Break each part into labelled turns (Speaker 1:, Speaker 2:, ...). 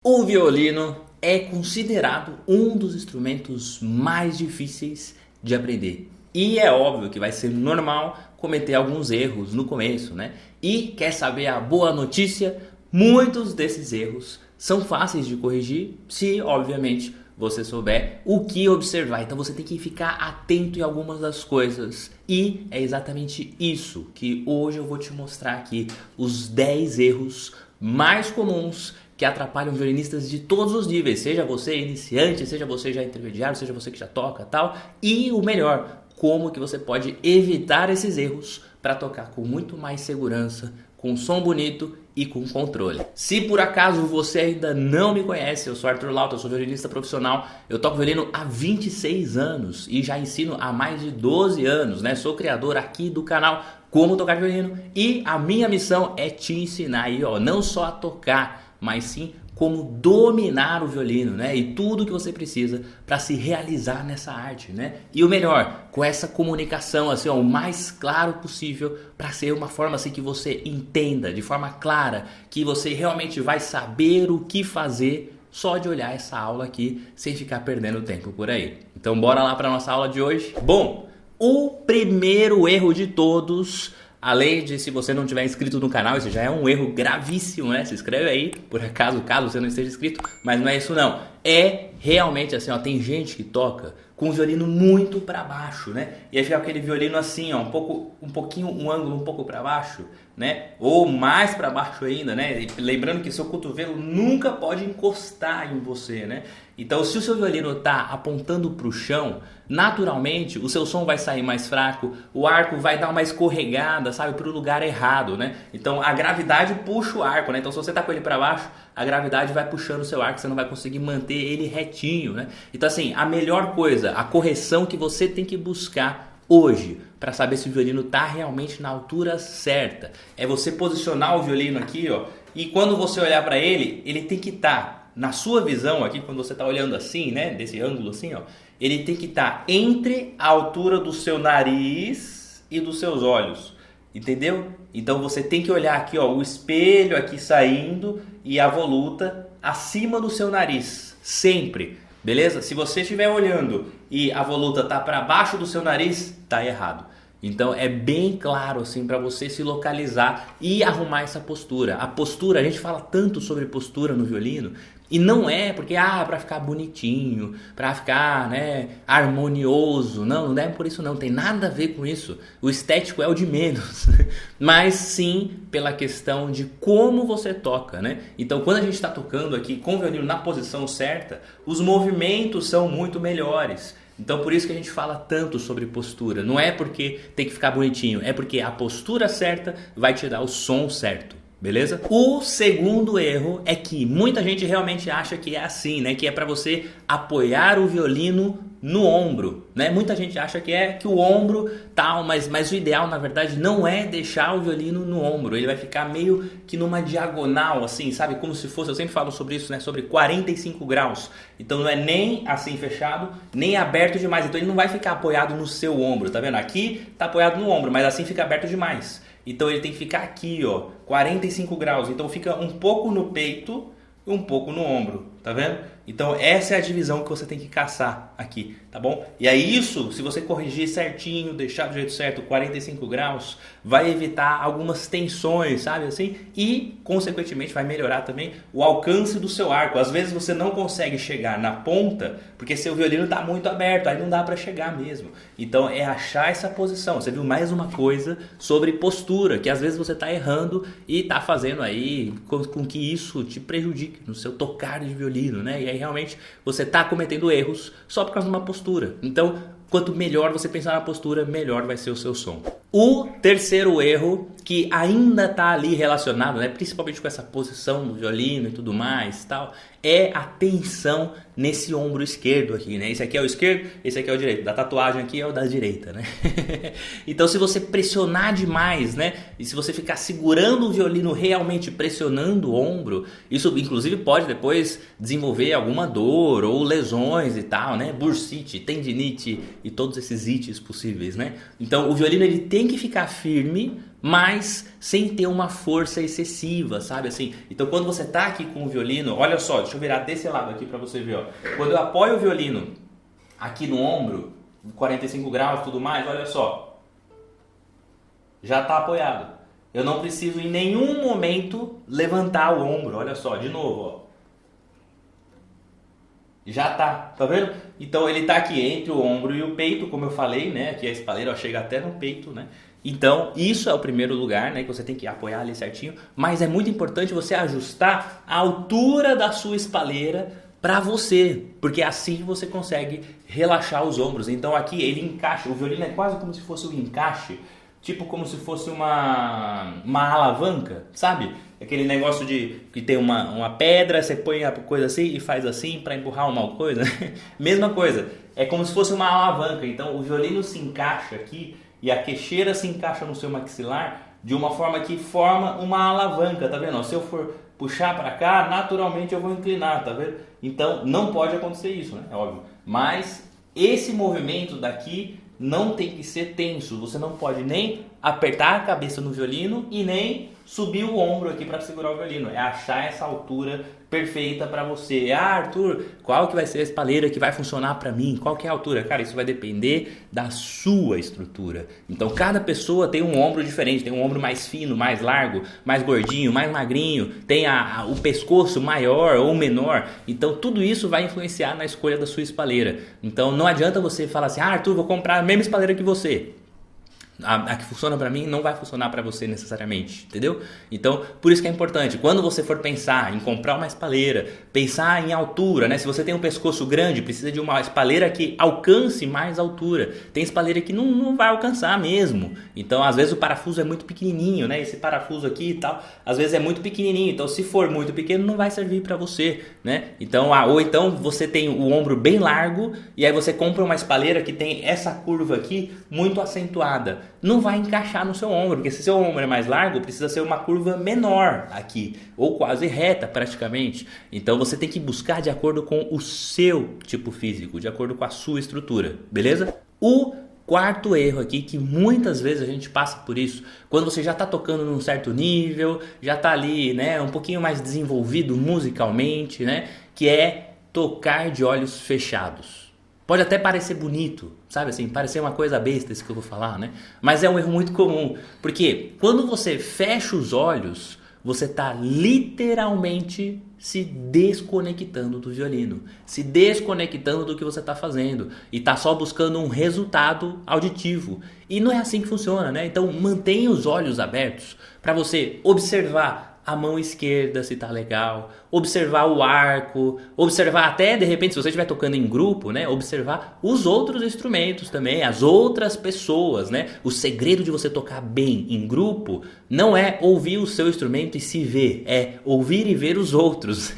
Speaker 1: O violino é considerado um dos instrumentos mais difíceis de aprender. E é óbvio que vai ser normal cometer alguns erros no começo, né? E quer saber a boa notícia? Muitos desses erros são fáceis de corrigir se, obviamente, você souber o que observar. Então você tem que ficar atento em algumas das coisas. E é exatamente isso que hoje eu vou te mostrar aqui. Os 10 erros mais comuns que atrapalham violinistas de todos os níveis, seja você iniciante, seja você já intermediário, seja você que já toca tal, e o melhor, como que você pode evitar esses erros para tocar com muito mais segurança, com som bonito e com controle. Se por acaso você ainda não me conhece, eu sou Arthur Lauta, eu sou violinista profissional, eu toco violino há 26 anos e já ensino há mais de 12 anos, né? Sou criador aqui do canal Como Tocar Violino e a minha missão é te ensinar aí, ó, não só a tocar, mas sim como dominar o violino, né? E tudo que você precisa para se realizar nessa arte, né? E o melhor, com essa comunicação assim, ó, o mais claro possível, para ser uma forma assim que você entenda de forma clara, que você realmente vai saber o que fazer só de olhar essa aula aqui, sem ficar perdendo tempo por aí. Então bora lá para nossa aula de hoje. Bom, o primeiro erro de todos, além de se você não tiver inscrito no canal, isso já é um erro gravíssimo, né? Se inscreve aí, por acaso, caso você não esteja inscrito, mas não é isso não. É realmente assim, ó, tem gente que toca com o violino muito para baixo, né? E aí fica aquele violino assim, ó, um ângulo um pouco para baixo, né? Ou mais para baixo ainda, né? E lembrando que seu cotovelo nunca pode encostar em você, né? Então, se o seu violino está apontando para o chão, naturalmente o seu som vai sair mais fraco, o arco vai dar uma escorregada, sabe, para o lugar errado, né? Então, a gravidade puxa o arco, né? Então, se você está com ele para baixo, a gravidade vai puxando o seu arco, você não vai conseguir manter ele retinho, né? Então, assim, a melhor coisa, a correção que você tem que buscar hoje para saber se o violino está realmente na altura certa é você posicionar o violino aqui, ó, e quando você olhar para ele, ele tem que estar na sua visão aqui, quando você está olhando assim, né, desse ângulo assim, ó, ele tem que estar entre a altura do seu nariz e dos seus olhos, entendeu? Então você tem que olhar aqui, ó, o espelho aqui saindo e a voluta acima do seu nariz, sempre, beleza? Se você estiver olhando e a voluta tá para baixo do seu nariz, tá errado. Então é bem claro assim para você se localizar e arrumar essa postura. A postura, a gente fala tanto sobre postura no violino e não é porque para ficar bonitinho, para ficar, né, harmonioso. Não é por isso não, tem nada a ver com isso. O estético é o de menos. Mas sim pela questão de como você toca, né? Então quando a gente está tocando aqui com o violino na posição certa, os movimentos são muito melhores. Então por isso que a gente fala tanto sobre postura. Não é porque tem que ficar bonitinho, é porque a postura certa vai te dar o som certo. Beleza? O segundo erro é que muita gente realmente acha que é assim, né? Que é para você apoiar o violino no ombro, né? Muita gente acha que é que o ombro tal, mas o ideal na verdade não é deixar o violino no ombro. Ele vai ficar meio que numa diagonal assim, sabe? Como se fosse, eu sempre falo sobre isso, né? Sobre 45 graus. Então não é nem assim fechado, nem aberto demais. Então ele não vai ficar apoiado no seu ombro, tá vendo? Aqui tá apoiado no ombro, mas assim fica aberto demais. Então ele tem que ficar aqui, ó, 45 graus. Então fica um pouco no peito e um pouco no ombro, tá vendo? Então essa é a divisão que você tem que caçar aqui, tá bom? E aí isso, se você corrigir certinho, deixar do jeito certo, 45 graus, vai evitar algumas tensões, sabe assim? E, consequentemente, vai melhorar também o alcance do seu arco. Às vezes você não consegue chegar na ponta, porque seu violino está muito aberto, aí não dá para chegar mesmo. Então é achar essa posição. Você viu mais uma coisa sobre postura, que às vezes você está errando e está fazendo aí com que isso te prejudique no seu tocar de violino, né? E aí realmente você está cometendo erros só por causa de uma postura. Então, quanto melhor você pensar na postura, melhor vai ser o seu som. O terceiro erro, que ainda está ali relacionado, né, principalmente com essa posição do violino e tudo mais, tal, é a tensão nesse ombro esquerdo aqui, né? Esse aqui é o esquerdo, esse aqui é o direito. Da tatuagem aqui é o da direita, né? Então, se você pressionar demais, né, e se você ficar segurando o violino realmente pressionando o ombro, isso inclusive pode depois desenvolver alguma dor ou lesões e tal, né? Bursite, tendinite e todos esses ites possíveis, né? Então, o violino ele tem que ficar firme mas sem ter uma força excessiva, sabe assim? Então quando você tá aqui com o violino, olha só, deixa eu virar desse lado aqui para você ver, ó. Quando eu apoio o violino aqui no ombro, 45 graus e tudo mais, olha só, já tá apoiado. Eu não preciso em nenhum momento levantar o ombro, olha só, de novo, ó. Já tá vendo? Então ele tá aqui entre o ombro e o peito, como eu falei, né? Aqui a espaleira ó, chega até no peito, né? Então isso é o primeiro lugar, né? Que você tem que apoiar ali certinho. Mas é muito importante você ajustar a altura da sua espaleira para você, porque assim você consegue relaxar os ombros. Então aqui ele encaixa, o violino é quase como se fosse um encaixe, tipo como se fosse uma alavanca, sabe? Aquele negócio de que tem uma pedra, você põe a coisa assim e faz assim para empurrar uma coisa. Mesma coisa, é como se fosse uma alavanca. Então o violino se encaixa aqui e a queixeira se encaixa no seu maxilar de uma forma que forma uma alavanca, tá vendo? Se eu for puxar para cá, naturalmente eu vou inclinar, tá vendo? Então não pode acontecer isso, né? É óbvio. Mas esse movimento daqui não tem que ser tenso. Você não pode nem apertar a cabeça no violino e nem subir o ombro aqui para segurar o violino. É achar essa altura perfeita para você. Ah, Arthur, qual que vai ser a espaleira que vai funcionar para mim? Qual que é a altura? Cara, isso vai depender da sua estrutura. Então, cada pessoa tem um ombro diferente. Tem um ombro mais fino, mais largo, mais gordinho, mais magrinho. Tem o pescoço maior ou menor. Então, tudo isso vai influenciar na escolha da sua espaleira. Então, não adianta você falar assim, ah, Arthur, vou comprar a mesma espaleira que você. A que funciona para mim não vai funcionar para você necessariamente, entendeu? Então, por isso que é importante, quando você for pensar em comprar uma espaleira, pensar em altura, né? Se você tem um pescoço grande, precisa de uma espaleira que alcance mais altura. Tem espaleira que não vai alcançar mesmo. Então, às vezes o parafuso é muito pequenininho, né? Esse parafuso aqui e tal, às vezes é muito pequenininho. Então, se for muito pequeno, não vai servir para você, né? Então, ou então você tem o ombro bem largo e aí você compra uma espaleira que tem essa curva aqui muito acentuada. Não vai encaixar no seu ombro, porque se seu ombro é mais largo, precisa ser uma curva menor aqui, ou quase reta praticamente. Então você tem que buscar de acordo com o seu tipo físico, de acordo com a sua estrutura, beleza? O quarto erro aqui, que muitas vezes a gente passa por isso, quando você já está tocando num certo nível, já está ali, né, um pouquinho mais desenvolvido musicalmente, né, que é tocar de olhos fechados. Pode até parecer bonito, sabe assim, parecer uma coisa besta isso que eu vou falar, né? Mas é um erro muito comum, porque quando você fecha os olhos, você está literalmente se desconectando do violino, se desconectando do que você está fazendo e está só buscando um resultado auditivo. E não é assim que funciona, né? Então mantenha os olhos abertos para você observar a mão esquerda se tá legal, observar o arco, observar até de repente se você estiver tocando em grupo, né, observar os outros instrumentos também, as outras pessoas, né? O segredo de você tocar bem em grupo não é ouvir o seu instrumento e se ver, é ouvir e ver os outros.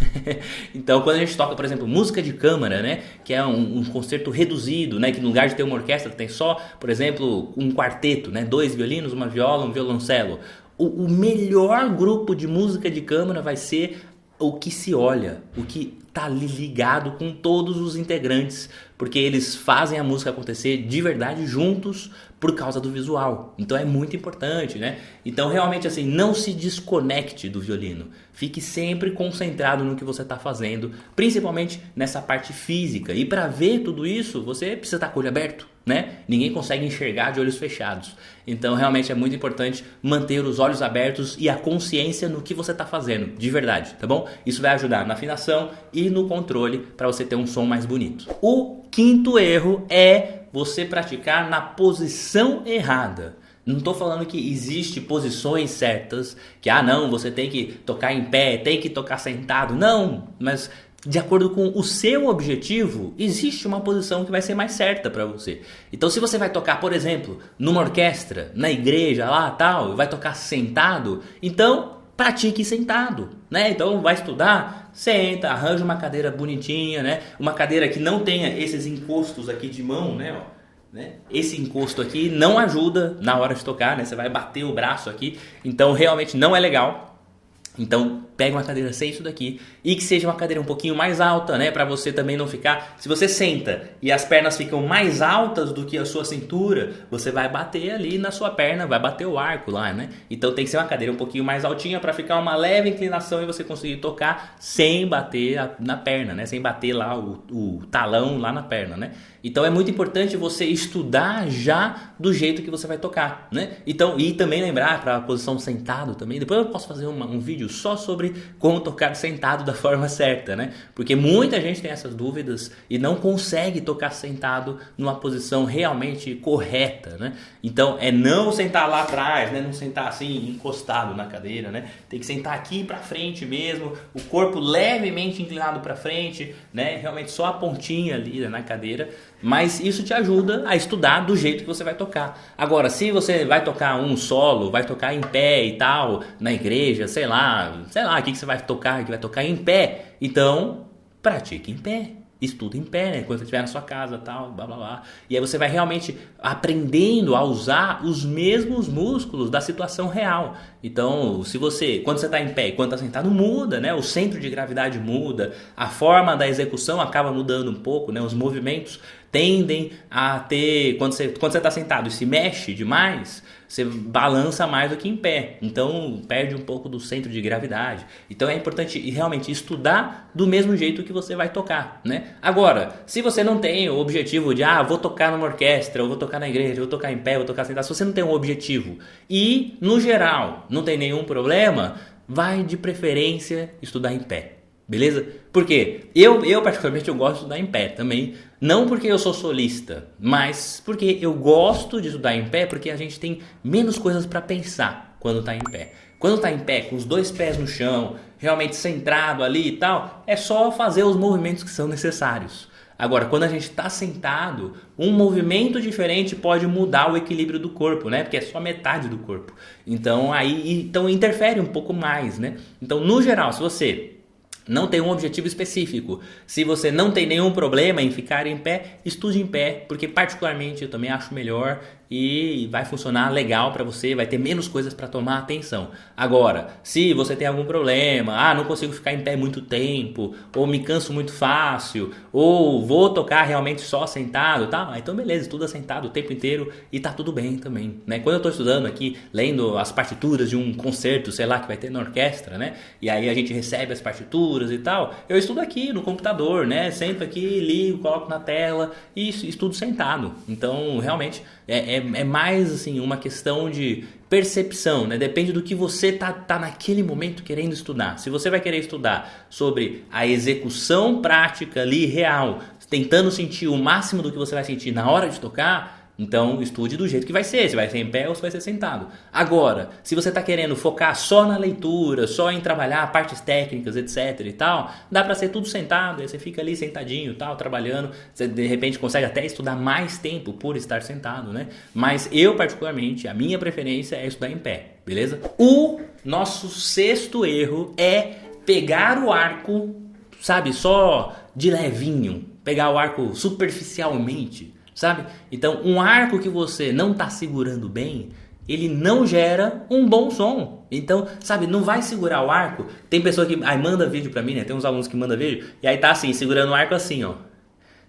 Speaker 1: Então quando a gente toca, por exemplo, música de câmara, né, que é um concerto reduzido, né, que no lugar de ter uma orquestra tem só, por exemplo, um quarteto, né, 2 violinos, uma viola, um violoncelo. O melhor grupo de música de câmara vai ser o que se olha, o que está ligado com todos os integrantes, porque eles fazem a música acontecer de verdade juntos por causa do visual. Então é muito importante, né? Então realmente assim, não se desconecte do violino. Fique sempre concentrado no que você está fazendo, principalmente nessa parte física. E para ver tudo isso, você precisa estar com o olho aberto, né? Ninguém consegue enxergar de olhos fechados. Então realmente é muito importante manter os olhos abertos e a consciência no que você está fazendo, de verdade, tá bom? Isso vai ajudar na afinação e no controle para você ter um som mais bonito. O quinto erro é você praticar na posição errada. Não estou falando que existe posições certas, que não, você tem que tocar em pé, tem que tocar sentado. Não, mas de acordo com o seu objetivo, existe uma posição que vai ser mais certa para você. Então se você vai tocar, por exemplo, numa orquestra, na igreja lá tal, vai tocar sentado, então pratique sentado, né? Então vai estudar, senta, arranja uma cadeira bonitinha, né? Uma cadeira que não tenha esses encostos aqui de mão, né? Esse encosto aqui não ajuda na hora de tocar, né? Você vai bater o braço aqui, então realmente não é legal. Então, pega uma cadeira sem isso daqui e que seja uma cadeira um pouquinho mais alta, né? Para você também não ficar... Se você senta e as pernas ficam mais altas do que a sua cintura, você vai bater ali na sua perna, vai bater o arco lá, né? Então tem que ser uma cadeira um pouquinho mais altinha para ficar uma leve inclinação e você conseguir tocar sem bater na perna, né? Sem bater lá o talão lá na perna, né? Então é muito importante você estudar já do jeito que você vai tocar, né? Então, e também lembrar para a posição sentado também. Depois eu posso fazer um vídeo só sobre como tocar sentado da forma certa, né? Porque muita gente tem essas dúvidas e não consegue tocar sentado numa posição realmente correta, né? Então é não sentar lá atrás, né? Não sentar assim encostado na cadeira, né? Tem que sentar aqui para frente mesmo, o corpo levemente inclinado para frente, né? Realmente só a pontinha ali, né, na cadeira. Mas isso te ajuda a estudar do jeito que você vai tocar. Agora, se você vai tocar um solo, vai tocar em pé e tal, na igreja, sei lá o que você vai tocar, que vai tocar em pé, então pratique em pé. Estuda em pé, né? Quando você estiver na sua casa, tal, blá blá blá. E aí você vai realmente aprendendo a usar os mesmos músculos da situação real. Então, quando você está em pé e quando está sentado, muda, né? O centro de gravidade muda, a forma da execução acaba mudando um pouco, né? Os movimentos tendem a ter... Quando você está sentado e se mexe demais, você balança mais do que em pé. Então, perde um pouco do centro de gravidade. Então, é importante realmente estudar do mesmo jeito que você vai tocar, né? Agora, se você não tem o objetivo de, vou tocar numa orquestra, eu vou tocar na igreja, eu vou tocar em pé, eu vou tocar sentado. Se você não tem um objetivo e, no geral, não tem nenhum problema, vai de preferência estudar em pé. Beleza? Por quê? Eu particularmente eu gosto de estudar em pé também. Não porque eu sou solista, mas porque eu gosto de estudar em pé porque a gente tem menos coisas para pensar quando está em pé. Quando está em pé, com os dois pés no chão, realmente centrado ali e tal, é só fazer os movimentos que são necessários. Agora, quando a gente está sentado, um movimento diferente pode mudar o equilíbrio do corpo, né? Porque é só metade do corpo. Então, então interfere um pouco mais, né? Então, no geral, se você não tem um objetivo específico, se você não tem nenhum problema em ficar em pé, estude em pé, porque particularmente eu também acho melhor e vai funcionar legal para você, vai ter menos coisas para tomar atenção. Agora, se você tem algum problema, não consigo ficar em pé muito tempo, ou me canso muito fácil, ou vou tocar realmente só sentado, tá? Então beleza, estuda sentado o tempo inteiro e tá tudo bem também, né? Quando eu estou estudando aqui, lendo as partituras de um concerto, sei lá, que vai ter na orquestra, né? E aí a gente recebe as partituras e tal, eu estudo aqui no computador, né? Sento aqui, ligo, coloco na tela e estudo sentado. Então, realmente, é mais assim uma questão de percepção, né? Depende do que você tá naquele momento querendo estudar. Se você vai querer estudar sobre a execução prática ali, real, tentando sentir o máximo do que você vai sentir na hora de tocar, então estude do jeito que vai ser, se vai ser em pé ou se vai ser sentado. Agora, se você está querendo focar só na leitura, só em trabalhar partes técnicas, etc e tal, dá para ser tudo sentado, aí você fica ali sentadinho, tal, trabalhando, você de repente consegue até estudar mais tempo por estar sentado, né? Mas eu particularmente, a minha preferência é estudar em pé, beleza? O nosso sexto erro é pegar o arco, sabe, só de levinho, pegar o arco superficialmente, sabe? Então, um arco que você não está segurando bem, ele não gera um bom som. Então, sabe, não vai segurar o arco. Tem pessoa que manda vídeo pra mim, né? Tem uns alunos que mandam vídeo e aí tá assim, segurando o arco assim, ó.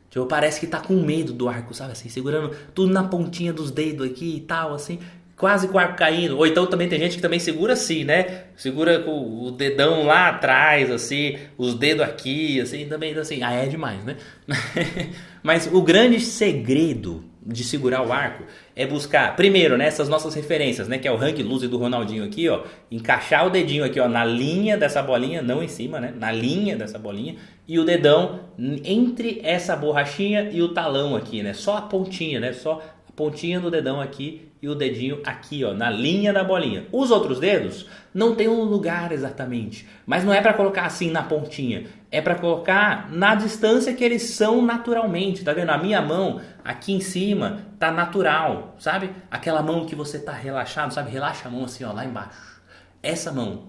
Speaker 1: Tipo, parece que tá com medo do arco, sabe? Assim, segurando tudo na pontinha dos dedos aqui e tal, assim, quase com o arco caindo. Ou então também tem gente que também segura assim, né? Segura com o dedão lá atrás, assim, os dedos aqui, assim, também assim. É demais, né? Mas o grande segredo de segurar o arco é buscar, primeiro, né, essas nossas referências, né, que é o hang loose do Ronaldinho aqui, ó, encaixar o dedinho aqui, ó, na linha dessa bolinha, não em cima, né, na linha dessa bolinha, e o dedão entre essa borrachinha e o talão aqui, né, só a pontinha, né, só a pontinha do dedão aqui e o dedinho aqui, ó, na linha da bolinha. Os outros dedos não tem um lugar exatamente, mas não é para colocar assim na pontinha, é para colocar na distância que eles são naturalmente, tá vendo? A minha mão aqui em cima tá natural, sabe? Aquela mão que você tá relaxado, sabe? Relaxa a mão assim, ó, lá embaixo. Essa mão,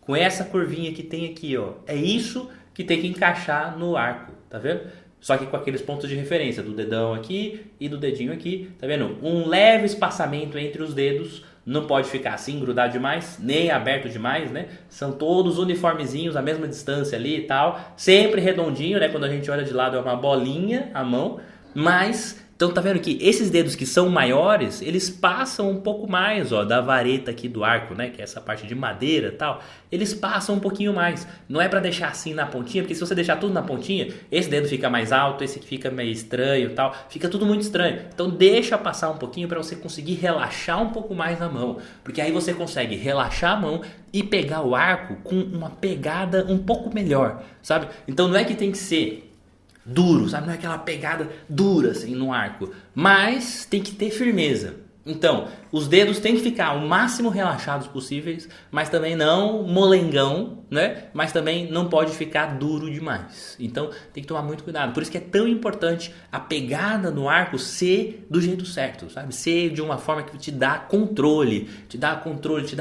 Speaker 1: com essa curvinha que tem aqui, ó, é isso que tem que encaixar no arco, tá vendo? Só que com aqueles pontos de referência do dedão aqui e do dedinho aqui, tá vendo? Um leve espaçamento entre os dedos não pode ficar assim, grudado demais, nem aberto demais, né? São todos uniformezinhos, a mesma distância ali e tal. Sempre redondinho, né? Quando a gente olha de lado é uma bolinha a mão, mas... Então tá vendo que esses dedos que são maiores, eles passam um pouco mais, ó, da vareta aqui do arco, né? Que é essa parte de madeira e tal. Eles passam um pouquinho mais. Não é pra deixar assim na pontinha, porque se você deixar tudo na pontinha, esse dedo fica mais alto, esse aqui fica meio estranho e tal. Fica tudo muito estranho. Então deixa passar um pouquinho pra você conseguir relaxar um pouco mais na mão. Porque aí você consegue relaxar a mão e pegar o arco com uma pegada um pouco melhor, sabe? Então não é que tem que ser duro, sabe? Não é aquela pegada dura assim no arco, mas tem que ter firmeza. Então, os dedos têm que ficar o máximo relaxados possíveis, mas também não molengão, né? Mas também não pode ficar duro demais. Então, tem que tomar muito cuidado. Por isso que é tão importante a pegada no arco ser do jeito certo, sabe? Ser de uma forma que te dá controle, te dá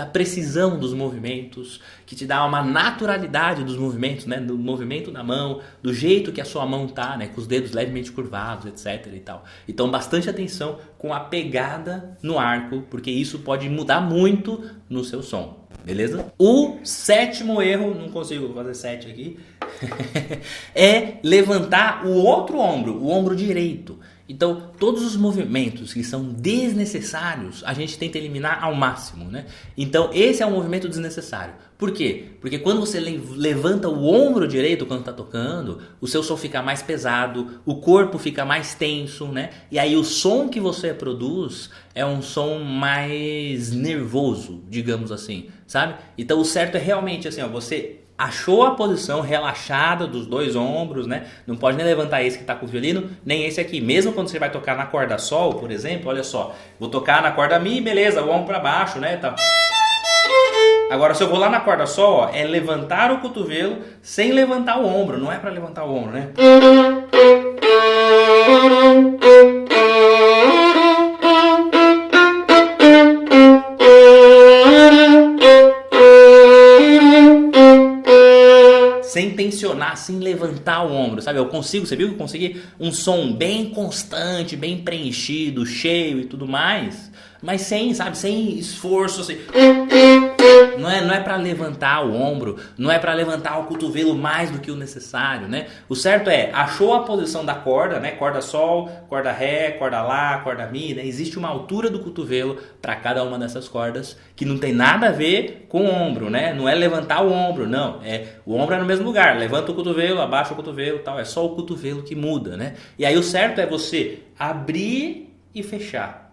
Speaker 1: precisão dos movimentos, que te dá uma naturalidade dos movimentos, né? Do movimento da mão, do jeito que a sua mão tá, né? Com os dedos levemente curvados, etc e tal. Então, bastante atenção com a pegada no arco, porque isso pode mudar muito no seu som, beleza? O sétimo erro, não consigo fazer 7 aqui, é levantar o outro ombro, o ombro direito. Então, todos os movimentos que são desnecessários, a gente tenta eliminar ao máximo, né? Então, esse é um movimento desnecessário. Por quê? Porque quando você levanta o ombro direito quando está tocando, o seu som fica mais pesado, o corpo fica mais tenso, né? E aí o som que você produz é um som mais nervoso, digamos assim, sabe? Então, o certo é realmente assim, ó, você achou a posição relaxada dos dois ombros, né? Não pode nem levantar esse que está com o violino, nem esse aqui. Mesmo quando você vai tocar na corda sol, por exemplo, olha só. Vou tocar na corda mi, beleza, o ombro para baixo, né? Tá. Agora, se eu vou lá na corda sol, ó, é levantar o cotovelo sem levantar o ombro. Não é para levantar o ombro, né? Sem tensionar, sem levantar o ombro, sabe? Eu consigo, você viu que eu consegui um som bem constante, bem preenchido, cheio e tudo mais, mas sem, sabe, sem esforço, assim. Não é para levantar o ombro, não é para levantar o cotovelo mais do que o necessário, né? O certo é, achou a posição da corda, né? Corda sol, corda ré, corda lá, corda mi, né? Existe uma altura do cotovelo para cada uma dessas cordas que não tem nada a ver com o ombro, né? Não é levantar o ombro, não. O ombro é no mesmo lugar, levanta o cotovelo, abaixa o cotovelo, tal. É só o cotovelo que muda, né? E aí o certo é você abrir e fechar.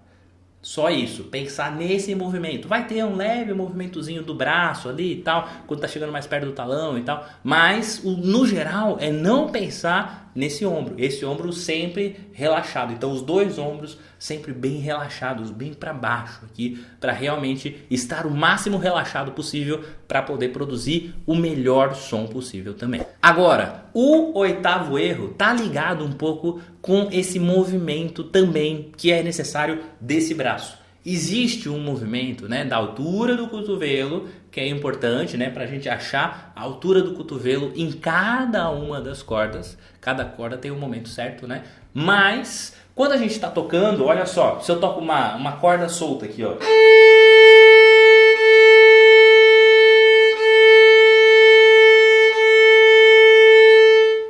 Speaker 1: Só isso, pensar nesse movimento. Vai ter um leve movimentozinho do braço ali e tal, quando tá chegando mais perto do talão e tal, mas no geral é não pensar nesse ombro. Esse ombro sempre relaxado. Então os dois ombros sempre bem relaxados, bem para baixo aqui, para realmente estar o máximo relaxado possível para poder produzir o melhor som possível também. Agora, o oitavo erro tá ligado um pouco com esse movimento também que é necessário desse braço. Existe um movimento, né, da altura do cotovelo, que é importante, né, para a gente achar a altura do cotovelo em cada uma das cordas. Cada corda tem um momento certo, né? Mas quando a gente está tocando, olha só, se eu toco uma corda solta aqui, ó.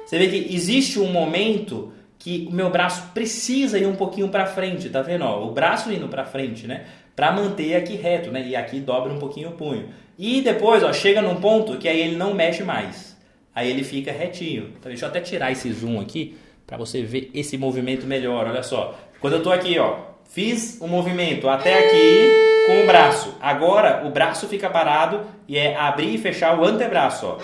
Speaker 1: Você vê que existe um momento que o meu braço precisa ir um pouquinho para frente, tá vendo? Ó, o braço indo para frente, né? Para manter aqui reto, né? E aqui dobra um pouquinho o punho. E depois, ó, chega num ponto que aí ele não mexe mais. Aí ele fica retinho. Então, deixa eu até tirar esse zoom aqui para você ver esse movimento melhor. Olha só. Quando eu tô aqui, ó, fiz o movimento até aqui com o braço. Agora o braço fica parado e é abrir e fechar o antebraço, ó.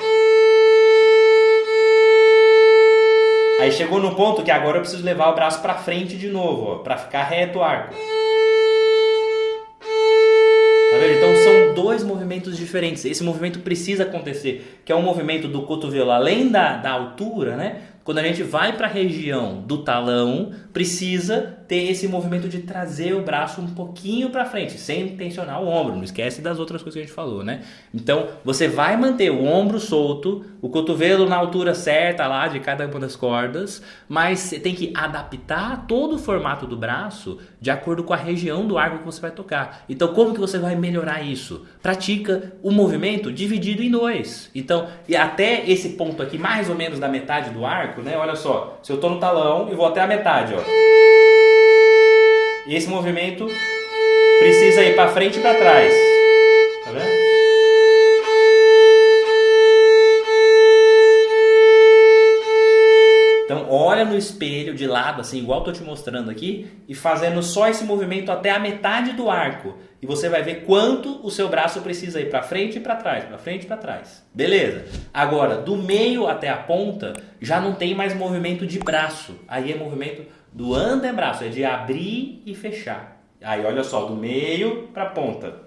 Speaker 1: Aí chegou no ponto que agora eu preciso levar o braço para frente de novo, ó, para ficar reto o arco. Tá vendo? Então são são dois movimentos diferentes. Esse movimento precisa acontecer, que é um movimento do cotovelo além da altura, né? Quando a gente vai para a região do talão, precisa ter esse movimento de trazer o braço um pouquinho para frente, sem tensionar o ombro. Não esquece das outras coisas que a gente falou, né? Então, você vai manter o ombro solto, o cotovelo na altura certa lá de cada uma das cordas, mas você tem que adaptar todo o formato do braço de acordo com a região do arco que você vai tocar. Então, como que você vai melhorar isso? Pratica o movimento dividido em dois. Então, e até esse ponto aqui, mais ou menos da metade do arco, né? Olha só, se eu tô no talão e vou até a metade, ó. E esse movimento precisa ir para frente e para trás. Tá vendo? Então, olha no espelho de lado, assim, igual eu tô te mostrando aqui, e fazendo só esse movimento até a metade do arco. E você vai ver quanto o seu braço precisa ir para frente e para trás, para frente e para trás. Beleza. Agora, do meio até a ponta, já não tem mais movimento de braço. Aí é movimento do antebraço, é de abrir e fechar. Aí, olha só, do meio para a ponta.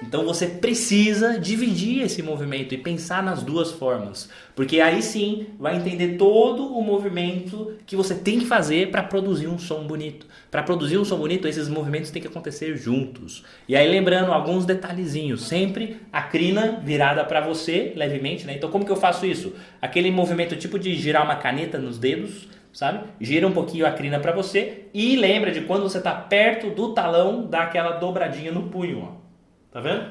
Speaker 1: Então você precisa dividir esse movimento e pensar nas duas formas, porque aí sim vai entender todo o movimento que você tem que fazer para produzir um som bonito. Para produzir um som bonito, esses movimentos têm que acontecer juntos. E aí lembrando alguns detalhezinhos, sempre a crina virada para você levemente, né? Então como que eu faço isso? Aquele movimento tipo de girar uma caneta nos dedos, sabe? Gira um pouquinho a crina para você e lembra de quando você está perto do talão, dá aquela dobradinha no punho, ó. Tá vendo?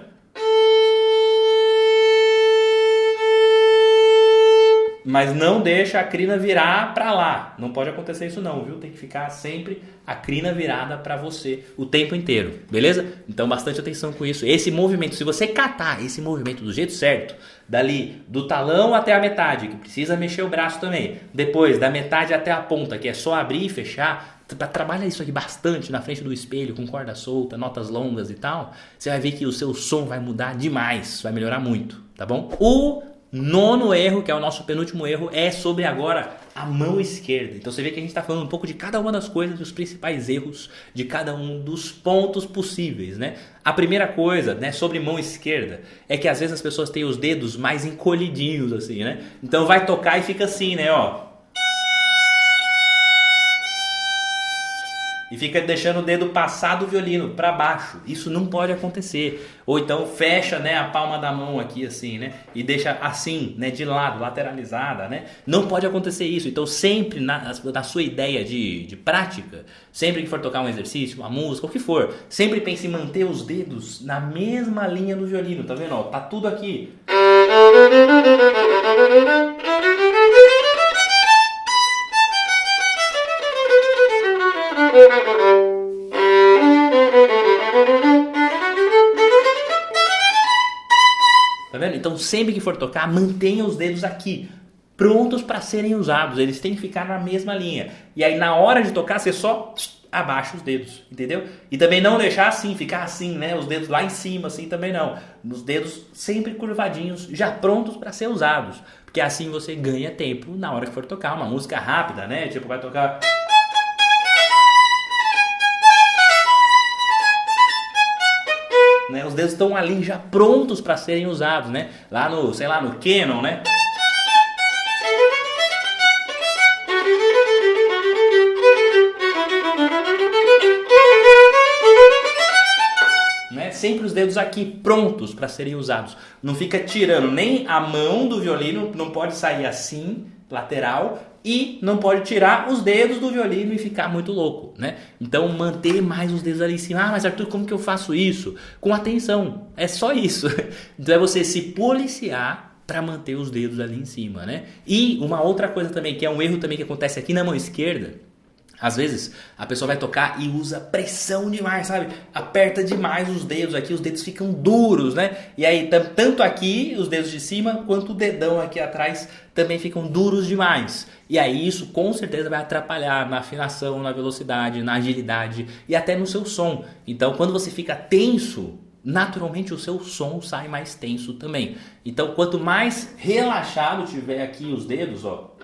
Speaker 1: Mas não deixa a crina virar para lá. Não pode acontecer isso não, viu? Tem que ficar sempre a crina virada para você o tempo inteiro, beleza? Então bastante atenção com isso. Esse movimento, se você catar esse movimento do jeito certo, dali do talão até a metade, que precisa mexer o braço também, depois da metade até a ponta, que é só abrir e fechar, trabalha isso aqui bastante na frente do espelho, com corda solta, notas longas e tal, você vai ver que o seu som vai mudar demais, vai melhorar muito, tá bom? O nono erro, que é o nosso penúltimo erro, é sobre agora a mão esquerda. Então você vê que a gente está falando um pouco de cada uma das coisas, dos principais erros de cada um dos pontos possíveis, né? A primeira coisa, né, sobre mão esquerda, é que às vezes as pessoas têm os dedos mais encolhidinhos assim, né? Então vai tocar e fica assim, né, ó. E fica deixando o dedo passar do violino para baixo. Isso não pode acontecer. Ou então fecha, né, a palma da mão aqui assim, né, e deixa assim, né, de lado, lateralizada, né. Não pode acontecer isso. Então sempre na sua ideia de prática, sempre que for tocar um exercício, uma música, o que for, sempre pense em manter os dedos na mesma linha do violino. Tá vendo? Ó, tá tudo aqui. Tá vendo? Então sempre que for tocar, mantenha os dedos aqui, prontos para serem usados. Eles têm que ficar na mesma linha. E aí na hora de tocar, você só abaixa os dedos, entendeu? E também não deixar assim, ficar assim, né? Os dedos lá em cima, assim também não. Os dedos sempre curvadinhos, já prontos para ser usados. Porque assim você ganha tempo na hora que for tocar uma música rápida, né? Tipo, vai tocar... Né? Os dedos estão ali já prontos para serem usados, né? Lá no, sei lá, no Canon, né? Sempre os dedos aqui prontos para serem usados. Não fica tirando nem a mão do violino, não pode sair assim, lateral, e não pode tirar os dedos do violino e ficar muito louco, né? Então manter mais os dedos ali em cima. Ah, mas Arthur, como que eu faço isso? Com atenção, é só isso. Então é você se policiar para manter os dedos ali em cima, né? E uma outra coisa também, que é um erro também que acontece aqui na mão esquerda. Às vezes a pessoa vai tocar e usa pressão demais, sabe? Aperta demais os dedos aqui, os dedos ficam duros, né? E aí tanto aqui, os dedos de cima, quanto o dedão aqui atrás também ficam duros demais. E aí isso com certeza vai atrapalhar na afinação, na velocidade, na agilidade e até no seu som. Então quando você fica tenso naturalmente o seu som sai mais tenso também. Então, quanto mais relaxado tiver aqui os dedos, ó.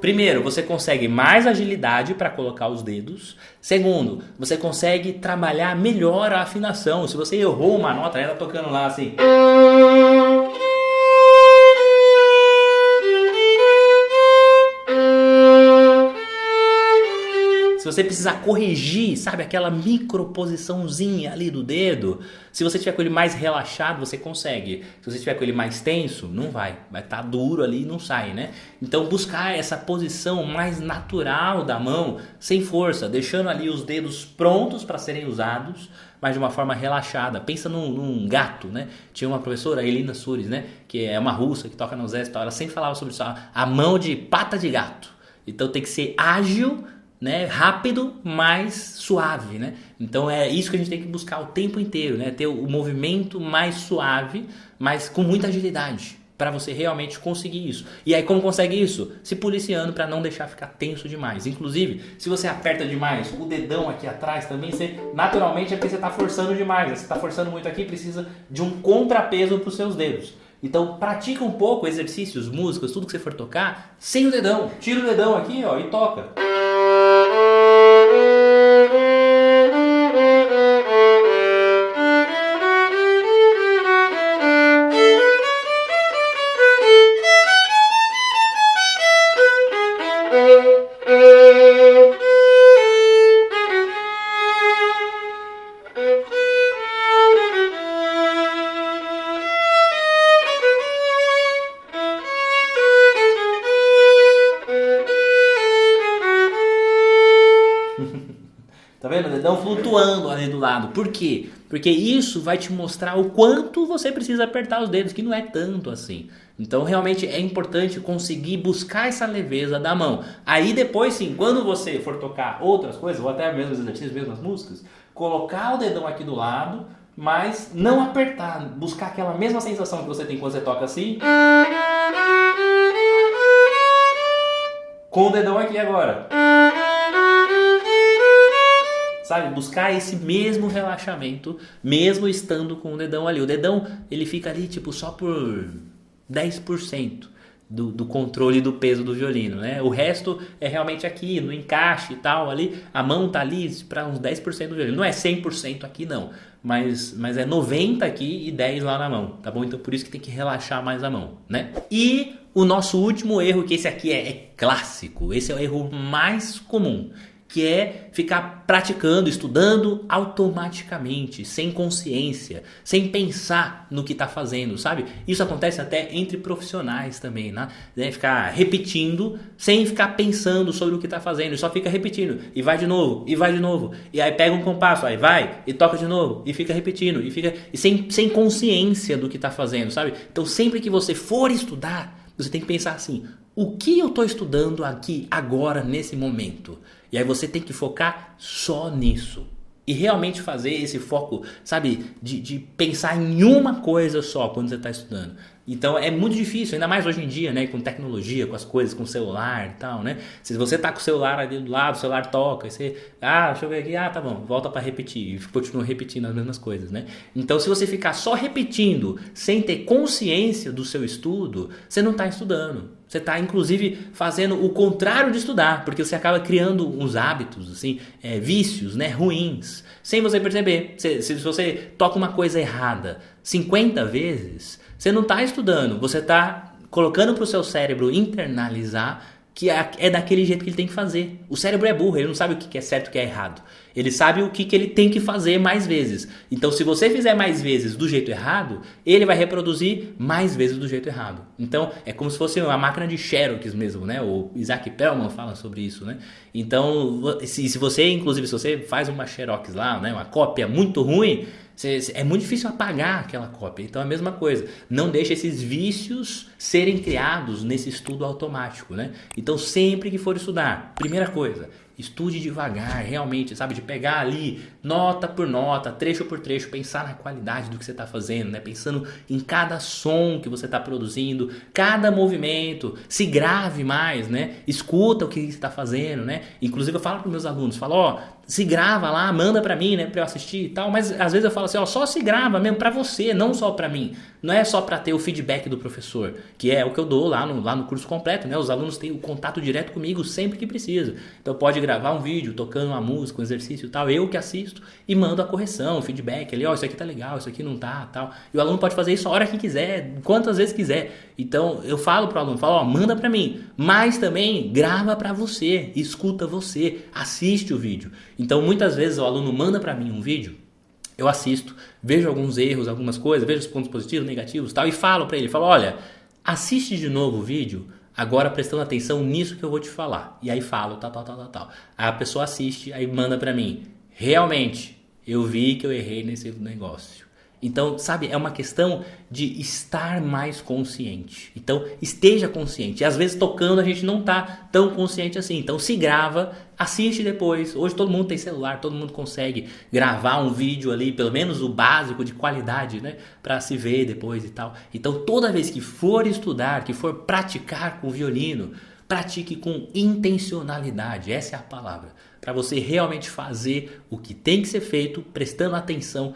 Speaker 1: Primeiro, você consegue mais agilidade para colocar os dedos. Segundo, você consegue trabalhar melhor a afinação. Se você errou uma nota, ela tocando lá assim. Se você precisar corrigir, sabe, aquela microposiçãozinha ali do dedo, se você tiver com ele mais relaxado, você consegue. Se você tiver com ele mais tenso, não vai. Vai estar duro ali e não sai, né? Então buscar essa posição mais natural da mão, sem força, deixando ali os dedos prontos para serem usados, mas de uma forma relaxada. Pensa num gato, né? Tinha uma professora, a Elina Sures, né? Que é uma russa que toca no exército, ela sempre falava sobre isso, a mão de pata de gato. Então tem que ser ágil, né, rápido, mas suave, né? Então é isso que a gente tem que buscar o tempo inteiro, né? Ter o movimento mais suave, mas com muita agilidade, para você realmente conseguir isso. E aí como consegue isso? Se policiando para não deixar ficar tenso demais. Inclusive, se você aperta demais o dedão aqui atrás também, você naturalmente é porque você está forçando demais. Você está forçando muito aqui, precisa de um contrapeso para os seus dedos. Então pratica um pouco exercícios, músicas, tudo que você for tocar, sem o dedão. Tira o dedão aqui, ó, e toca. Tá vendo? O dedão flutuando ali do lado. Por quê? Porque isso vai te mostrar o quanto você precisa apertar os dedos, que não é tanto assim. Então realmente é importante conseguir buscar essa leveza da mão. Aí depois sim, quando você for tocar outras coisas, ou até mesmo os exercícios, mesmo as músicas, colocar o dedão aqui do lado, mas não apertar. Buscar aquela mesma sensação que você tem quando você toca assim. Com o dedão aqui agora. Sabe, buscar esse mesmo relaxamento, mesmo estando com o dedão ali. O dedão, ele fica ali, tipo, só por 10% do controle do peso do violino, né? O resto é realmente aqui, no encaixe e tal, ali. A mão tá ali para uns 10% do violino. Não é 100% aqui, não. Mas é 90% aqui e 10% lá na mão, tá bom? Então, por isso que tem que relaxar mais a mão, né? E o nosso último erro, que esse aqui é clássico. Esse é o erro mais comum, que é ficar praticando, estudando automaticamente, sem consciência, sem pensar no que está fazendo, sabe? Isso acontece até entre profissionais também, né? Ficar repetindo, sem ficar pensando sobre o que está fazendo, só fica repetindo, e vai de novo, e aí pega um compasso, aí vai, e toca de novo, e fica repetindo, e sem consciência do que está fazendo, sabe? Então sempre que você for estudar, você tem que pensar assim: o que eu estou estudando aqui, agora, nesse momento? E aí você tem que focar só nisso. E realmente fazer esse foco, sabe, de pensar em uma coisa só quando você está estudando. Então é muito difícil, ainda mais hoje em dia, né, com tecnologia, com as coisas, com o celular e tal, né? Se você tá com o celular ali do lado, o celular toca, e você, deixa eu ver aqui, tá bom, volta para repetir, e continua repetindo as mesmas coisas, né? Então se você ficar só repetindo, sem ter consciência do seu estudo, você não está estudando. Você está, inclusive, fazendo o contrário de estudar, porque você acaba criando uns hábitos, assim, vícios, né, ruins, sem você perceber. Se você toca uma coisa errada 50 vezes, você não está estudando, você está colocando para o seu cérebro internalizar que é daquele jeito que ele tem que fazer. O cérebro é burro, ele não sabe o que é certo e o que é errado. Ele sabe o que ele tem que fazer mais vezes. Então, se você fizer mais vezes do jeito errado, ele vai reproduzir mais vezes do jeito errado. Então, é como se fosse uma máquina de Xerox mesmo, né? O Isaac Perlman fala sobre isso, né? Então, se você faz uma Xerox lá, né? Uma cópia muito ruim, é muito difícil apagar aquela cópia. Então é a mesma coisa. Não deixe esses vícios serem criados nesse estudo automático, né? Então sempre que for estudar, primeira coisa, Estude devagar, realmente, sabe? De pegar ali nota por nota, trecho por trecho, pensar na qualidade do que você está fazendo, né? Pensando em cada som que você está produzindo, cada movimento, se grave mais, né? Escuta o que você está fazendo, né? Inclusive eu falo para meus alunos, falo, ó, se grava lá, manda pra mim, né, pra eu assistir e tal, mas às vezes eu falo assim, ó, só se grava mesmo pra você, não só pra mim, não é só pra ter o feedback do professor, que é o que eu dou lá no curso completo, né, os alunos têm o contato direto comigo sempre que precisa, então pode gravar um vídeo, tocando uma música, um exercício e tal, eu que assisto e mando a correção, o feedback ali, ó, isso aqui tá legal, isso aqui não tá, tal, e o aluno pode fazer isso a hora que quiser, quantas vezes quiser, então eu falo pro aluno, falo, ó, manda pra mim, mas também grava pra você, escuta você, assiste o vídeo. Então muitas vezes o aluno manda para mim um vídeo, eu assisto, vejo alguns erros, algumas coisas, vejo os pontos positivos, negativos, tal, e falo para ele, falo, olha, assiste de novo o vídeo, agora prestando atenção nisso que eu vou te falar. E aí falo, tal. Aí a pessoa assiste, aí manda para mim, realmente, eu vi que eu errei nesse negócio. Então, sabe, é uma questão de estar mais consciente. Então, esteja consciente. E às vezes tocando a gente não está tão consciente assim. Então, se grava, assiste depois. Hoje todo mundo tem celular, todo mundo consegue gravar um vídeo ali, pelo menos o básico de qualidade, né? Para se ver depois e tal. Então, toda vez que for estudar, que for praticar com o violino, pratique com intencionalidade. Essa é a palavra. Para você realmente fazer o que tem que ser feito, prestando atenção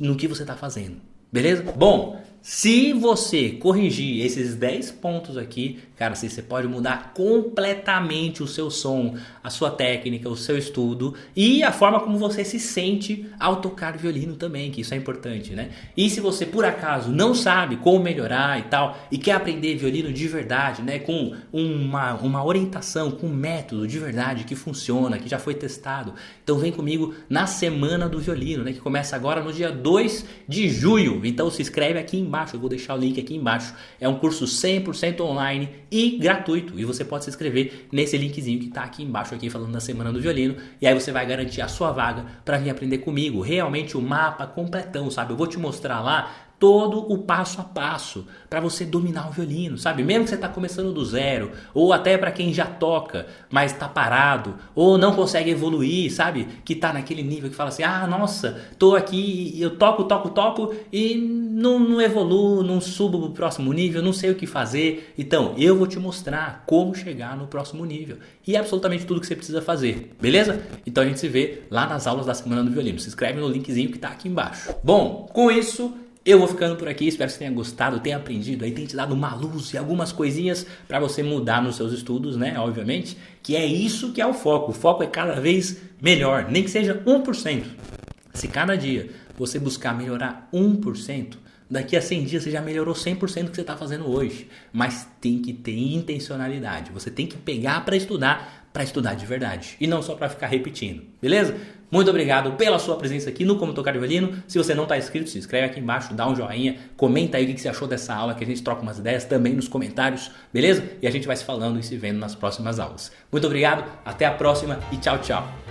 Speaker 1: no que você está fazendo. Beleza? Bom, se você corrigir esses 10 pontos aqui, cara, você pode mudar completamente o seu som, a sua técnica, o seu estudo e a forma como você se sente ao tocar violino também, que isso é importante, né? E se você, por acaso, não sabe como melhorar e tal, e quer aprender violino de verdade, né? Com uma orientação, com um método de verdade que funciona, que já foi testado, então vem comigo na Semana do Violino, né? Que começa agora no dia 2 de julho. Então se inscreve aqui embaixo, eu vou deixar o link aqui embaixo. É um curso 100% online e gratuito. E você pode se inscrever nesse linkzinho que está aqui embaixo, aqui falando da Semana do Violino. E aí você vai garantir a sua vaga para vir aprender comigo. Realmente o mapa completão, sabe? Eu vou te mostrar lá todo o passo a passo para você dominar o violino, sabe? Mesmo que você está começando do zero, ou até para quem já toca, mas está parado, ou não consegue evoluir, sabe? Que está naquele nível que fala assim, ah, nossa, tô aqui, eu toco e não evoluo, não subo pro próximo nível, não sei o que fazer. Então, eu vou te mostrar como chegar no próximo nível e absolutamente tudo que você precisa fazer, beleza? Então a gente se vê lá nas aulas da Semana do Violino. Se inscreve no linkzinho que está aqui embaixo. Bom, com isso eu vou ficando por aqui, espero que você tenha gostado, tenha aprendido, aí tenha te dado uma luz e algumas coisinhas para você mudar nos seus estudos, né? Obviamente, que é isso que é o foco. O foco é cada vez melhor, nem que seja 1%. Se cada dia você buscar melhorar 1%, daqui a 100 dias você já melhorou 100% do que você está fazendo hoje. Mas tem que ter intencionalidade, você tem que pegar para estudar de verdade e não só para ficar repetindo, beleza? Muito obrigado pela sua presença aqui no Como Tocar Violino. Se você não está inscrito, se inscreve aqui embaixo, dá um joinha, comenta aí o que você achou dessa aula, que a gente troca umas ideias também nos comentários, beleza? E a gente vai se falando e se vendo nas próximas aulas. Muito obrigado, até a próxima e tchau, tchau!